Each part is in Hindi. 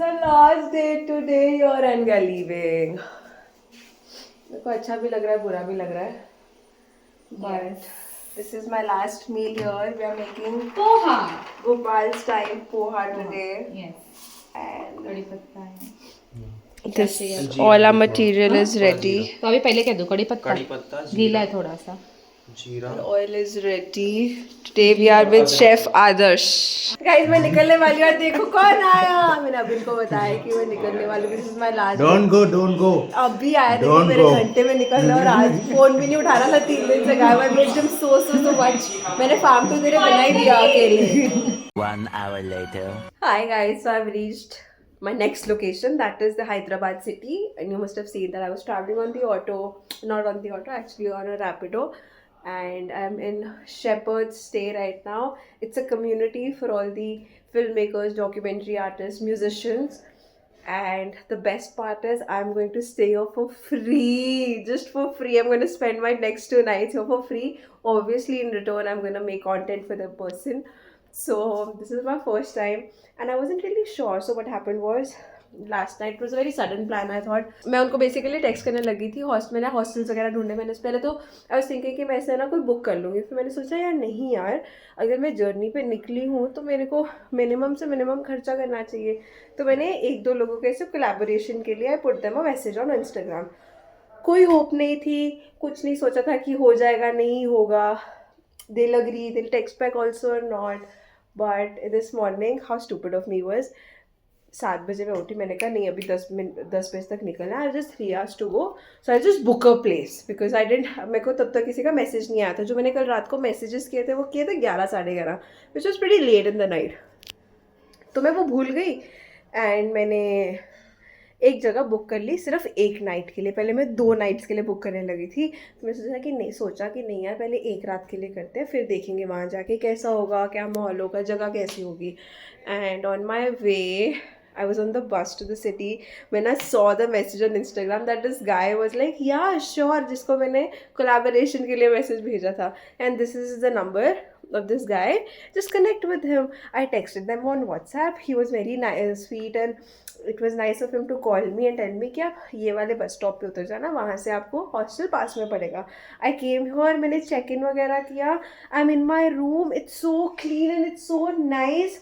It's our last day today here and we are leaving. मेरे को अच्छा भी लग रहा है बुरा भी लग रहा है. But this is my last meal here. We are making poha. Gopal style poha today. Yes. And कड़ी पत्ता है. this all our material is ready. तो अभी पहले क्या दूँ? कड़ी पत्ता. गीला है थोड़ा सा. जीरा. Oil is ready. Today we are with Chef Adarsh. Guys, मैं निकलने वाली हूँ. देखो कौन आया. मैंने अबिन को बताया कि मैं निकलने वाली हूँ. This is my last. Don't go. अभी आया. देखो मेरे घंटे में निकल रहा और आज फोन भी नहीं उठा रहा था 3 दिन से. गायब. I missed him so much. मैंने फार्म टू तेरे बना ही दिया अकेले. 1 hour later. Hi guys, so I've reached my next location, that is the Hyderabad city, and you must have seen that I was traveling on the auto, not on the auto, actually on a Rapido, and I'm in Shepherd's Stay right now. It's a community for all the filmmakers, documentary artists, musicians, and the best part is I'm going to stay here for free, just for free. I'm going to spend my next 2 nights here for free. Obviously in return I'm going to make content for the person. So this is my first time and I wasn't really sure. So what happened was last night it was a very sudden plan. I thought मैं उनको basically text करने लगी थी. मैंने hostels वगैरह ढूंढे. मैंने पहले तो I was thinking कि मैं ऐसे ना कोई बुक कर लूँगी. फिर मैंने सोचा यार नहीं यार, अगर मैं जर्नी पे निकली हूँ तो मेरे को मिनिमम से मिनिमम खर्चा करना चाहिए. तो मैंने 1-2 लोगों के ऐसे कोलैबोरेशन के लिए I put them a message on Instagram. कोई होप नहीं थी, कुछ नहीं सोचा था कि हो जाएगा नहीं होगा. They'll agree, they'll text back also or not. But this morning, how stupid of me was, 7 बजे मैं उठी. मैंने कहा नहीं अभी 10 बजे तक निकलना है. I have just 3 hours to go. So I just book a place because I didn't. मेरे को तब तक किसी का मैसेज नहीं आया था. जो मैंने कल रात को मैसेजेस किए थे वो किए थे 11-11:30, which was pretty late in the night. तो मैं वो भूल गई and मैंने एक जगह बुक कर ली सिर्फ 1 नाइट के लिए. पहले मैं 2 नाइट्स के लिए बुक करने लगी थी. तो मैं सोचा कि नहीं यार पहले 1 रात के लिए करते हैं, फिर देखेंगे वहाँ जाके कैसा होगा, क्या माहौल होगा, जगह कैसी होगी. And on my way I was on the bus to the city when I saw the message on Instagram that this guy was like, yeah, sure, जिसको मैंने collaboration के लिए मैसेज भेजा था. And this is the number of this guy. Just connect with him. I texted them on WhatsApp. He was very nice, sweet, and it was nice of him to call me and tell me कि आप ये वाले बस स्टॉप पे उतर जाना, वहाँ से आपको हॉस्टल पास में पड़ेगा. I came here, मैंने चेक इन वगैरह किया. I'm in my room. It's so clean and it's so nice.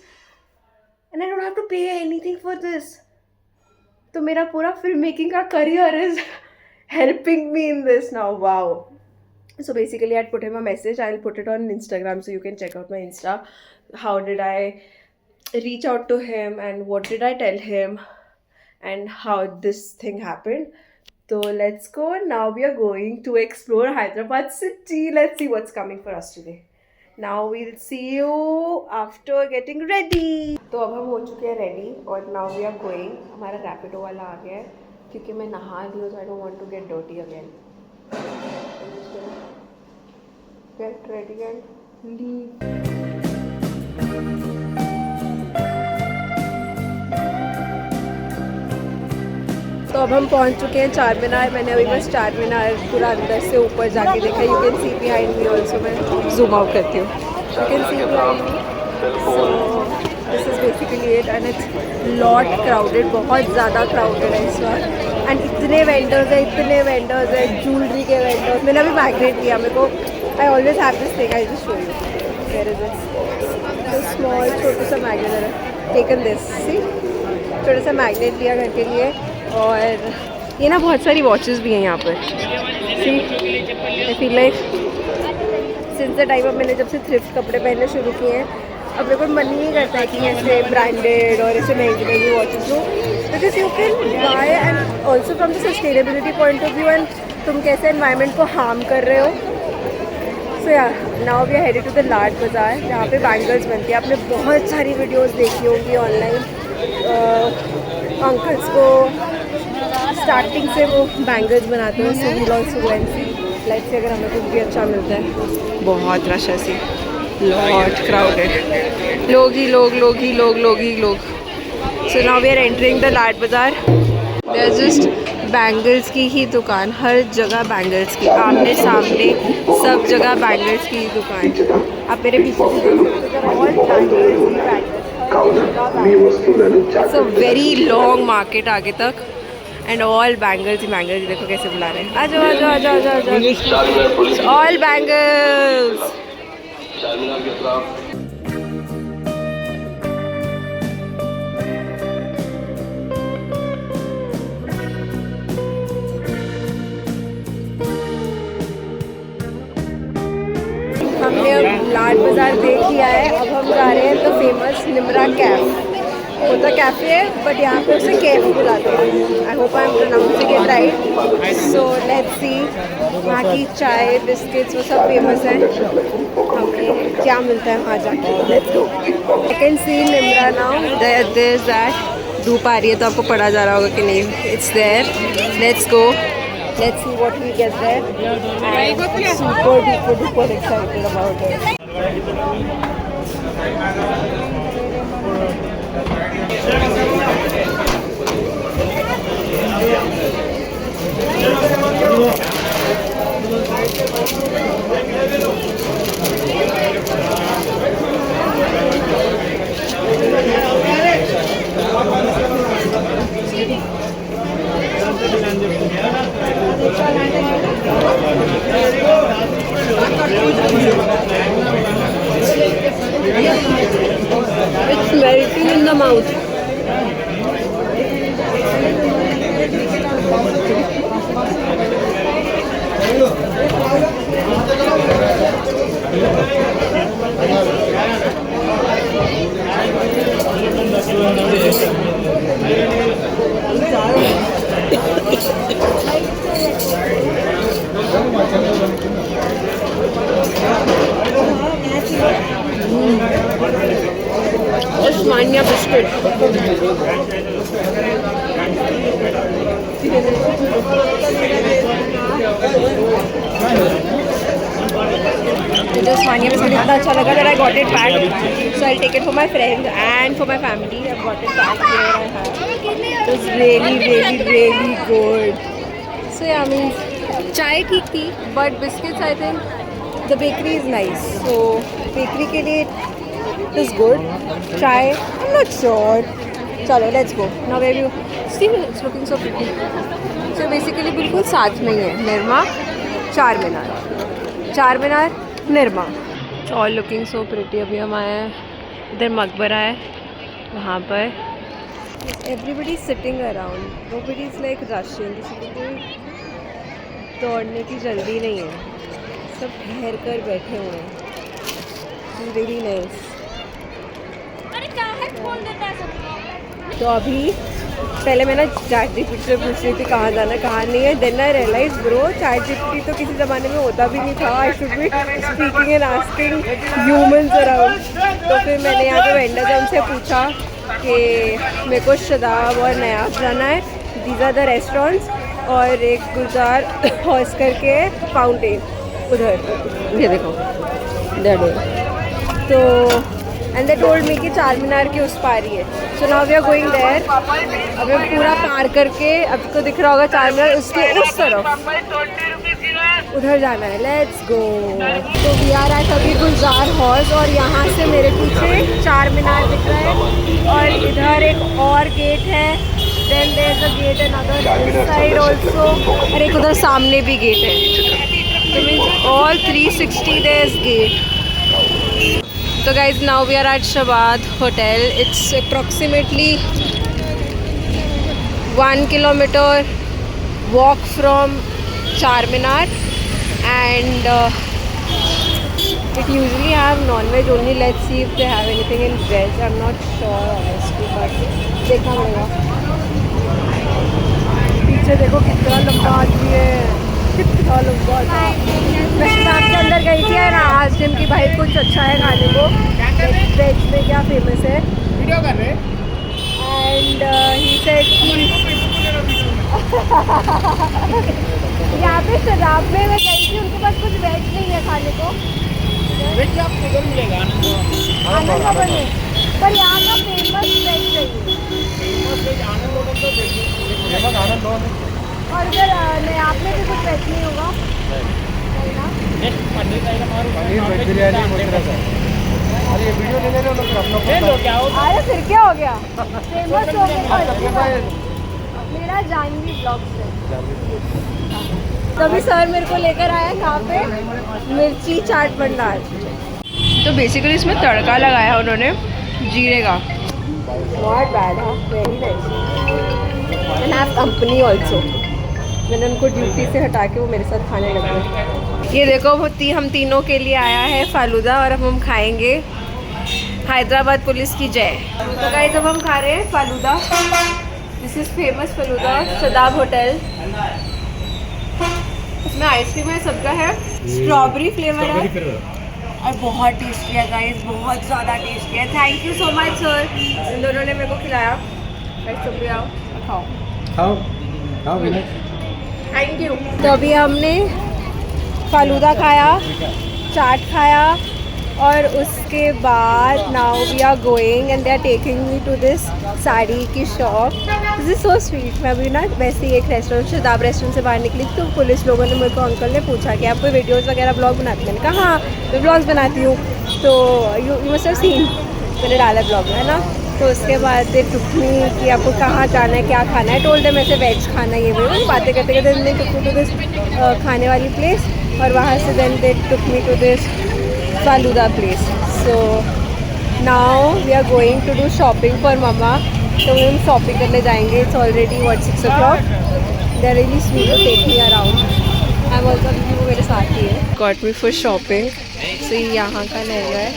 And I don't have to pay anything for this. तो मेरा पूरा फिल्म मेकिंग का career is helping me in this now. Wow. So basically I'd put him a message. I'll put it on Instagram so you can check out my Insta. How did I reach out to him and what did I tell him and how this thing happened. So let's go. Now we are going to explore Hyderabad city. Let's see what's coming for us today. Now we'll see you after getting ready. तो अब हम हो चुके हैं रेडी और now we are going. हमारा रैपिडो वाला आ गया है क्योंकि मैं नहा ली हूँ, so I don't want to get dirty again. I'm just gonna get ready and leave. तो अब हम पहुंच चुके हैं चार मीनार. मैंने अभी बस चार मीनार पूरा अंदर से ऊपर जाके देखा. You can see behind me also. मैं जूम आउट करती हूँ. You can see behind me. So this is basically it and it's lot crowded. बहुत ज़्यादा क्राउडेड है इस बार. एंड इतने वेंडर्स है ज्वेलरी के वेंडर्स. मैंने अभी मैग्नेट लिया. मेरे को I always have this thing. I just show you. Where is this small छोटा सा मैग्नेट है. Taken this. सी छोटा सा मैग्नेट लिया घर के लिए. और ये ना बहुत सारी वॉचेस भी हैं यहाँ पर. See I feel like since the time अब मैंने जब से थ्रिफ्ट कपड़े पहनने शुरू किए हैं, अब मेरे को मन नहीं करता है कि ऐसे ब्रांडेड और ऐसे महंगी वॉचेस हो. Because you can buy and also from the sustainability point of view. And तुम कैसे एनवायरनमेंट को हार्म कर रहे हो. सो या now we are headed to the लाड बाज़ार जहाँ पे बैंगल्स बनती है. आपने बहुत सारी वीडियोज़ देखी होंगी ऑनलाइन. अंकल्स को स्टार्टिंग से वो बैंगल्स बनाते हैं. So we also go and see. Let's see अगर हमें कुछ भी अच्छा मिलता है. बहुत रश है. See lot crowded. लोग. So now we are entering the Lad Bazaar. They are just bangles की ही दुकान. हर जगह बैंगल्स की, आमने सामने सब जगह बैंगल्स की दुकान. आप मेरे पीछे से देख सकते हो. All bangles he bangles. It's a very long market आगे तक and all bangles he bangles देखो कैसे बुला रहे हैं आ जाओ आ जाओ आ जाओ आ जाओ all bangles हमने अब लाड बाज़ार देख लिया है अब हम जा रहे हैं तो फेमस निमरा कैफ होता कैफ़े है बट यहाँ पे उसे कैफ बुलाते हैं I hope I am pronouncing it right so let's सी वहाँ की चाय बिस्किट्स वो सब फेमस है हमें क्या मिलता है वहाँ जाके let's go I can see Nimrah now there is that धूप आ रही है तो आपको पढ़ा जा रहा होगा कि नहीं it's there let's go let's see what we get there I'm super excited about it It's melting in the mouth. Osmania biscuit. मुझे Osmania biscuit इतना अच्छा लगा that I got it packed. So I'll take it for my friends and for my family. I've got it packed here. I have. It was really good. So yeah, I mean, चाय ठीक थी, but biscuits I think the bakery is nice. So bakery के लिए it is good. Chai, I'm not sure. चलो let's go. Now where you? See, it's looking so pretty. So basically बिल्कुल साथ में ही है निरमा, चार मीनार, Nirma. It's all looking so pretty. अभी हम आए हैं इधर मकबरा है वहाँ पर. Everybody is sitting around. Nobody is like rushing. किसी को कोई दौड़ने की जल्दी नहीं है. सब ठहर कर बैठे हुए हैं. Really nice. तो अभी पहले मैं ना चैट जीपीटी से पूछ रही थी कहाँ जाना कहाँ नहीं है then I realise bro chat GPT तो किसी ज़माने में होता भी नहीं था I should be speaking and asking humans around तो फिर मैंने यहाँ पे वेंडर से उनसे पूछा कि मेरे को शदाब और नयाब जाना है दीज आर द रेस्टोरेंट्स और एक गुलजार हॉर्स करके फाउंटेन उधर ये देखो तो एंड दे टोल्ड मी कि चार मीनार के उस पार ही है so now we are going there अब हम पूरा पार करके आपको दिख रहा होगा चार मीनार उसके उस तरफ उधर जाना है लेट्स गो तो वी आर एट अभी गुलजार हॉर्स और यहाँ से मेरे पीछे चार मीनार दिख रहा है और इधर एक और गेट है then there is a gate another side also और एक उधर सामने भी गेट है तो means all 360 there is gate So guys, now we are at Shabad Hotel. It's approximately 1 kilometer walk from Charminar and it usually have non-veg only. Let's see if they have anything in veg. I'm not sure honestly, but देखना पड़ेगा. पीछे देखो कितना लंबा आदमी है कितना लंबा मैं शबाब के अंदर गई थी और आज जिम की भाई कुछ अच्छा है खाने को वेज में क्या फेमस है वीडियो कर रहे एंड ही सेड यहाँ पे शराब में मैं गई थी उनके पास कुछ वेज नहीं है खाने को वेज आपको किधर मिलेगा आनंद बने पर यहाँ का फेमस वेज चाहिए और इधर आप में भी कुछ वेज नहीं होगा अरे फिर क्या हो गया, फेमस हो गया मेरा जानवी ब्लॉग से। तभी सर मेरे को लेकर आया कहाँ पे, मिर्ची चाट भंडार। तो बेसिकली इसमें तड़का लगाया उन्होंने जीरे का, नॉट बैड, हाँ very nice. And have company also. मैंने उनको ड्यूटी से हटा के वो मेरे साथ खाने लगे। ये देखो हम तीनों के लिए आया है फालूदा, और अब हम खाएंगे। हैदराबाद पुलिस की जय। तो गाइस अब हम खा रहे हैं falooda. This is famous falooda, Shadab hotel. इसमें आइसक्रीम है, सबका है, स्ट्रॉबेरी फ्लेवर है और बहुत टेस्टी है गाइस, बहुत ज़्यादा टेस्टी है। Thank you so much sir, इन दोनों ने मेरे को खिलाया। तुम भी आओ खाओ खाओ खाओ विनय। Thank you. तो अभी हमने फालूदा खाया, चाट खाया, और उसके बाद now we are going and they are taking me to this sari की shop. This is so sweet. मैं अभी ना वैसे ही एक रेस्टोरेंट, शदाब रेस्टोरेंट से बाहर निकली तो पुलिस लोगों ने मेरे को, अंकल ने पूछा कि आप कोई वीडियोज़ वगैरह ब्लॉग बनाती हैं? मैंने कहा हाँ मैं ब्लॉग्स बनाती हूँ। तो यू मस्ट हैव सीन, मैंने डाला ब्लॉग में, है ना। तो उसके बाद दे टुक मी कि आपको कहाँ जाना है, क्या खाना है। टोल्ड में से वेज खाना है, ये वो बातें करते करते दे टुक मी टू दिस खाने वाली प्लेस, और वहाँ से then they took me to this falooda place. So now we are going to do shopping for मम्मा। तो हम शॉपिंग करने जाएंगे। It's already 6 o'clock। They are really sweet to take me around. I am also, वो मेरे साथ ही है। Got me for shopping. सो ये यहाँ का लहंगा है,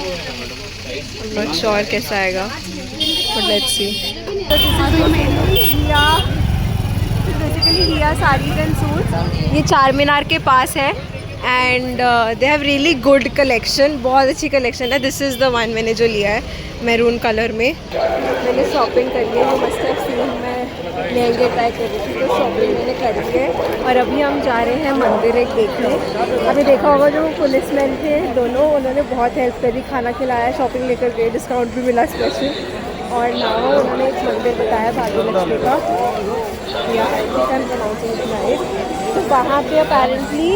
आई एम नॉट श्योर कैसा आएगा, बट लेट्स सी। तो basically here saris and suits. ये चार मीनार के पास है and they have really good collection, बहुत अच्छी कलेक्शन है। दिस इज़ द वन मैंने जो लिया है मैरून कलर में। मैंने शॉपिंग कर ली है, वो मस्ट हैव सीन, मैं लहंगे ट्राई कर रही थी, तो शॉपिंग मैंने कर ली है। और अभी हम जा रहे हैं मंदिर एक देखने। अभी देखा होगा जो पुलिसमैन थे दोनों, उन्होंने बहुत हेल्प करी, खाना खिलाया, शॉपिंग लेकर गए, डिस्काउंट भी मिला स्पेशल। और नाउ उन्होंने एक मंदिर बताया भाग्यलक्ष्मी का, या तो वहाँ पे अपेरेंटली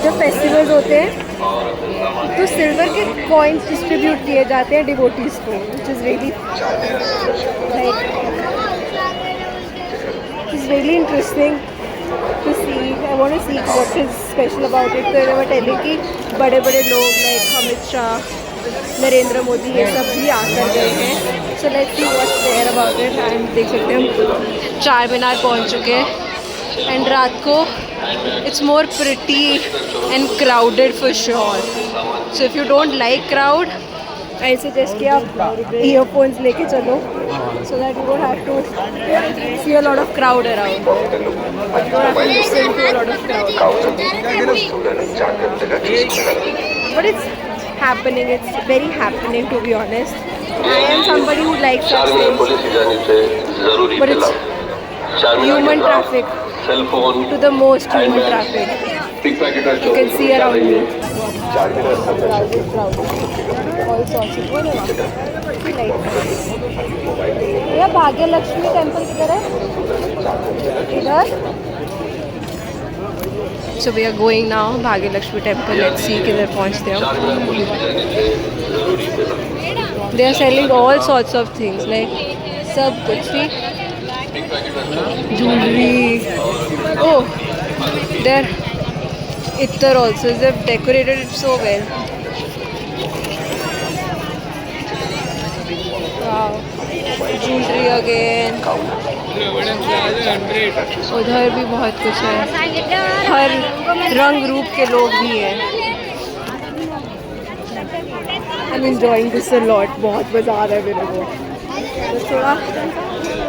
जब फेस्टिवल्स होते हैं तो सिल्वर के कॉइन्स डिस्ट्रीब्यूट किए जाते हैं डिवोटीज़ को, which is really really interesting to see. I want to see what is special about it. तो मैं टेलिंग कि बड़े बड़े लोग लाइक अमित शाह, नरेंद्र मोदी, ये सब भी आकर गए हैं। So let's see what's there about it. And देख सकते हैं हम चार मीनार पहुंच चुके हैं एंड रात को it's more pretty and crowded for sure. So if you don't like crowd, I suggest कि आप ईयरफोन्स लेके चलो, so that you don't have to see a lot of crowd around. You don't have to listen to a lot of crowd. But it's happening. It's very happening, to be honest. I am somebody who likes such things. But it's human traffic. To the most human traffic. You can see around me. All sorts of भैया भाग्यलक्ष्मी टेम्पल किधर है? इधर। So we are going now Bhagyalakshmi temple. Let's see किधर पहुँचते हैं। They are selling all sorts of things like सब कुछ भी, jewelry। Oh, there ittar also. They've decorated it so well. Wow. Jewelry again. उधर भी बहुत कुछ है, हर रंग रूप के लोग भी हैं। I am enjoying this a lot, बहुत मज़ा आ रहा है मेरे को। बस थोड़ा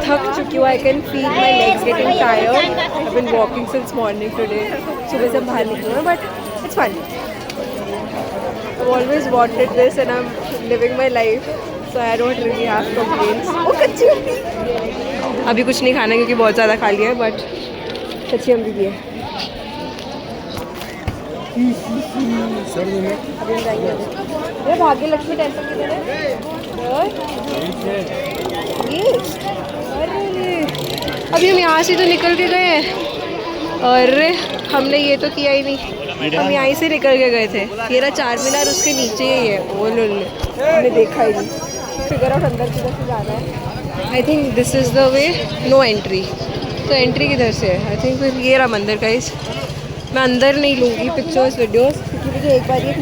थक चुकी हूँ, I can feel my legs getting tired. I have been walking since morning today, सुबह से बाहर निकली हूँ, but it's fun. I always wanted this and I am living my life, so I don't really have complaints. ओ कच्ची अम्बी, अभी कुछ नहीं खाना क्योंकि बहुत ज़्यादा खा लिया है, बट कच्ची अम्बी भी है। ये भाग्यलक्ष्मी टेम्पल किधर है? ये अरे अभी हम यहाँ से तो निकल के गए हैं, अरे हमने ये तो किया ही नहीं। हम यहीं से निकल के गए थे, ये रहा चार मीनार, उसके नीचे ही है। वो हमने देखा ही नहीं। फिगर आउट अंदर किधर से जाना है। I think this is the way, no entry. तो एंट्री किधर से है? आई थिंक फिर ये रहा मंदिर का। मैं अंदर नहीं लूँगी पिक्चर्स वीडियोस, क्योंकि मुझे एक बार एक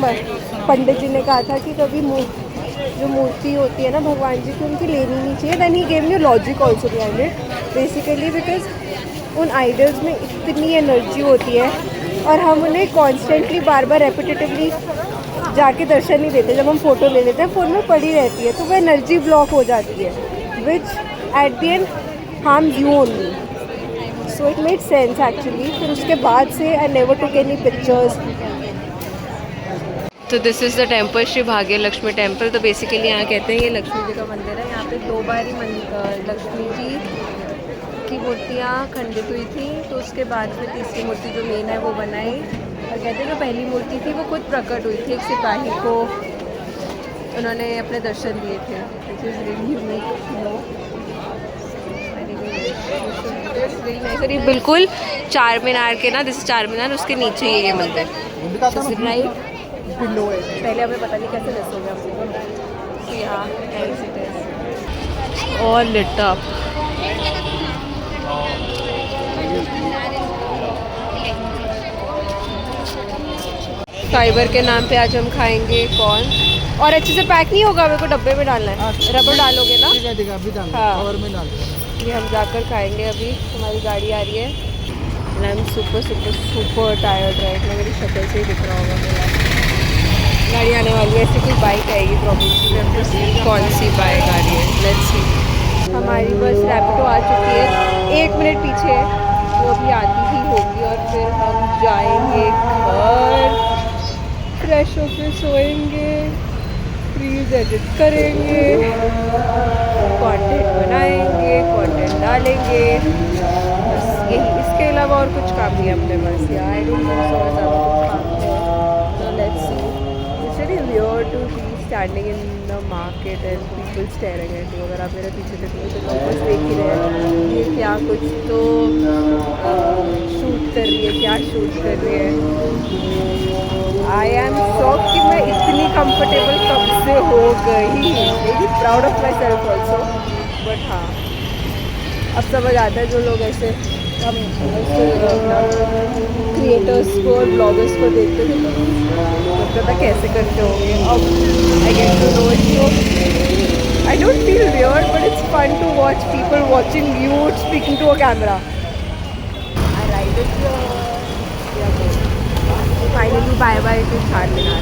पंडित जी ने कहा था कि कभी जो मूर्ति होती है ना भगवान जी की, उनकी लेनी नहीं चाहिए। Then he gave me logic also behind it, basically because उन आइडल्स में इतनी एनर्जी होती है और हम उन्हें कॉन्स्टेंटली बार बार रेपिटेटिवली जाके दर्शन नहीं देते। जब हम फ़ोटो ले लेते हैं फ़ोन में पड़ी रहती है, तो वो एनर्जी ब्लॉक हो जाती है, which at the end harms you only. So it made sense actually. फिर उसके बाद से I never took any pictures. तो this is the temple, Shri Bhagya Lakshmi temple. तो बेसिकली यहाँ कहते हैं ये लक्ष्मी जी का मंदिर है। यहाँ पे 2 बार ही लक्ष्मी जी की मूर्तियाँ खंडित हुई थी, तो उसके बाद में तीसरी मूर्ति जो मेन है वो बनाई। और कहते हैं जो पहली मूर्ति थी वो खुद प्रकट हुई थी, एक सिपाही को उन्होंने अपने दर्शन दिए थे, विच इज़ रियली यूनिक। ये बिल्कुल चार मीनार के ना, दिस चार मीनार, उसके नीचे ही ये मंदिर राइट बिलो है। पहले हमें पता नहीं कैसे मिस हो गया हमको। यहाँ और लिट अप। फाइबर के नाम पे आज हम खाएंगे कॉर्न, और अच्छे से पैक नहीं होगा, मेरे को डब्बे में डालना है। रबर डालोगे ना? हाँ, ये हम जाकर खाएंगे। अभी हमारी गाड़ी आ रही है। I am super tired right ना, मेरी शक्ल से ही दिख रहा होगा मेरा। गाड़ी आने वाली है, ऐसी कोई बाइक आएगी प्रॉब्लम। कौन सी बाइक आ रही है, लेट्स सी। हमारी बस रैपिडो आ चुकी है, 1 मिनट पीछे है, वो अभी आती ही होगी। और फिर हम जाएंगे घर, फ्रेश होकर सोएंगे, प्लीज़ एडिट करेंगे, कंटेंट बनाएंगे, कंटेंट डालेंगे, बस यही। इसके अलावा और कुछ काम नहीं है अपने पास। या आई डोंट नो सो ज़्यादा कुछ काम है। तो let's see. It's very weird to be standing in the market and people staring at you. अगर आप मेरे पीछे देखोगे तो लोग देख ही रहे हैं ये क्या कुछ तो शूट कर रही है, क्या शूट कर रही है। आई एम शॉक कि मैं इतनी कंफर्टेबल कब से हो गई। Very proud of my self also. But हाँ, अब समझ आता है जो लोग ऐसे हम क्रिएटर्स को और ब्लॉगर्स को देखते थे तो लगता था कैसे करते होंगे। अब I get to know it. I don't feel weird, but it's fun to watch people watching you speaking to a camera. I ride it. Finally bye bye to Char Minar.